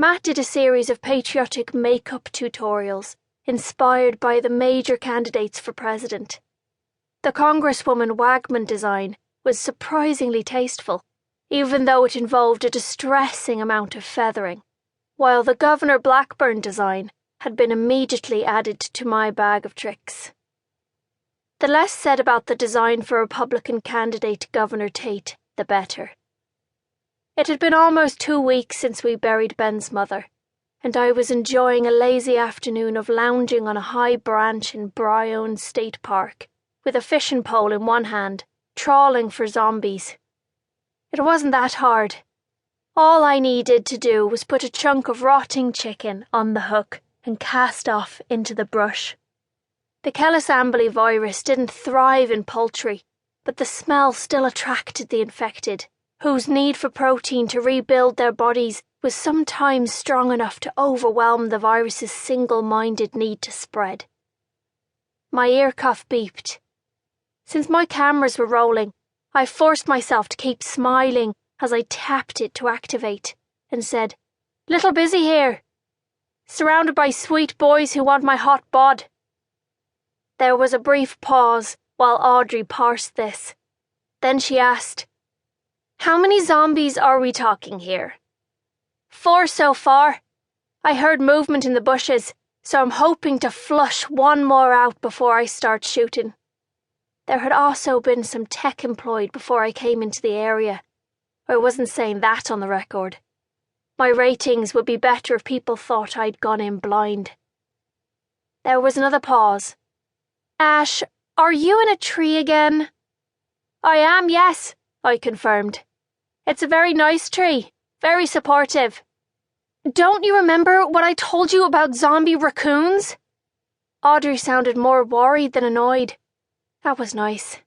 Matt did a series of patriotic makeup tutorials inspired by the major candidates for president. The Congresswoman Wagman design was surprisingly tasteful, even though it involved a distressing amount of feathering, while the Governor Blackburn design had been immediately added to my bag of tricks. The less said about the design for Republican candidate Governor Tate, the better. It had been almost 2 weeks since we buried Ben's mother, and I was enjoying a lazy afternoon of lounging on a high branch in Bryon State Park, with a fishing pole in one hand, trawling for zombies. It wasn't that hard. All I needed to do was put a chunk of rotting chicken on the hook and cast off into the brush. The Kellis-Ambly virus didn't thrive in poultry, but the smell still attracted the infected, whose need for protein to rebuild their bodies was sometimes strong enough to overwhelm the virus's single-minded need to spread. My ear cuff beeped. Since my cameras were rolling, I forced myself to keep smiling as I tapped it to activate and said, "Little busy here. Surrounded by sweet boys who want my hot bod." There was a brief pause while Audrey parsed this. Then she asked, "How many zombies are we talking here?" "4 so far. I heard movement in the bushes, so I'm hoping to flush one more out before I start shooting." There had also been some tech employed before I came into the area. I wasn't saying that on the record. My ratings would be better if people thought I'd gone in blind. There was another pause. "Ash, are you in a tree again?" "I am, yes," I confirmed. "It's a very nice tree, very supportive." "Don't you remember what I told you about zombie raccoons?" Audrey sounded more worried than annoyed. That was nice.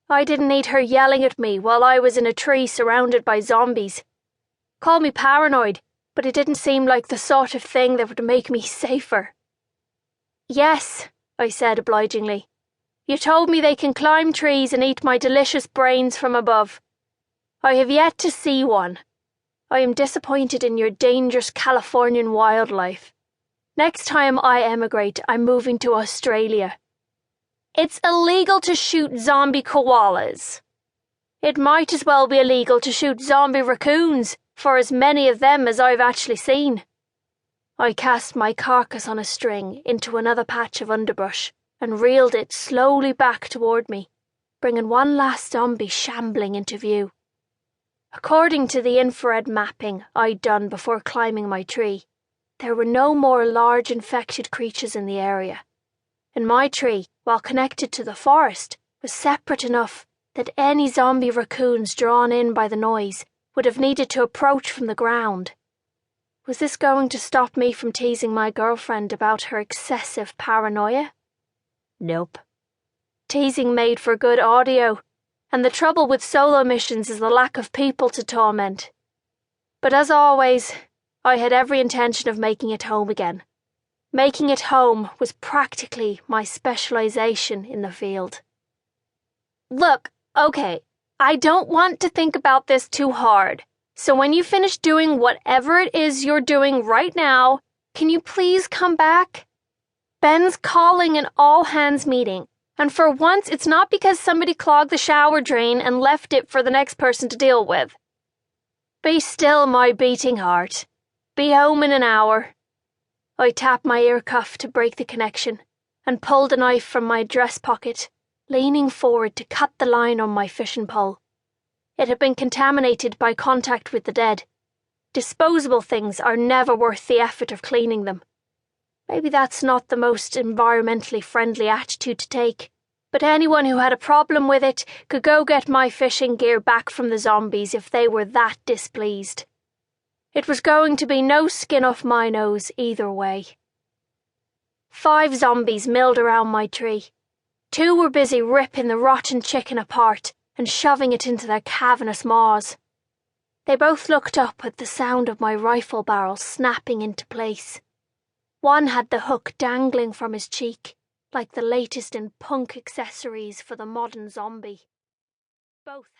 I didn't need her yelling at me while I was in a tree surrounded by zombies. Call me paranoid, but it didn't seem like the sort of thing that would make me safer. "Yes," I said obligingly. "You told me they can climb trees and eat my delicious brains from above. I have yet to see one. I am disappointed in your dangerous Californian wildlife. Next time I emigrate, I'm moving to Australia." "It's illegal to shoot zombie koalas." "It might as well be illegal to shoot zombie raccoons, for as many of them as I've actually seen." I cast my carcass on a string into another patch of underbrush and reeled it slowly back toward me, bringing one last zombie shambling into view. According to the infrared mapping I'd done before climbing my tree, there were no more large infected creatures in the area. And my tree, while connected to the forest, was separate enough that any zombie raccoons drawn in by the noise would have needed to approach from the ground. Was this going to stop me from teasing my girlfriend about her excessive paranoia? Nope. Teasing made for good audio, and the trouble with solo missions is the lack of people to torment. But as always, I had every intention of making it home again. Making it home was practically my specialization in the field. "Look, okay, I don't want to think about this too hard, so when you finish doing whatever it is you're doing right now, can you please come back? Ben's calling an all-hands meeting, and for once it's not because somebody clogged the shower drain and left it for the next person to deal with. Be still, my beating heart. Be home in an hour." I tapped my ear cuff to break the connection and pulled a knife from my dress pocket, leaning forward to cut the line on my fishing pole. It had been contaminated by contact with the dead. Disposable things are never worth the effort of cleaning them. Maybe that's not the most environmentally friendly attitude to take, but anyone who had a problem with it could go get my fishing gear back from the zombies if they were that displeased. It was going to be no skin off my nose either way. 5 zombies milled around my tree. 2 were busy ripping the rotten chicken apart and shoving it into their cavernous maws. They both looked up at the sound of my rifle barrel snapping into place. One had the hook dangling from his cheek, like the latest in punk accessories for the modern zombie. Both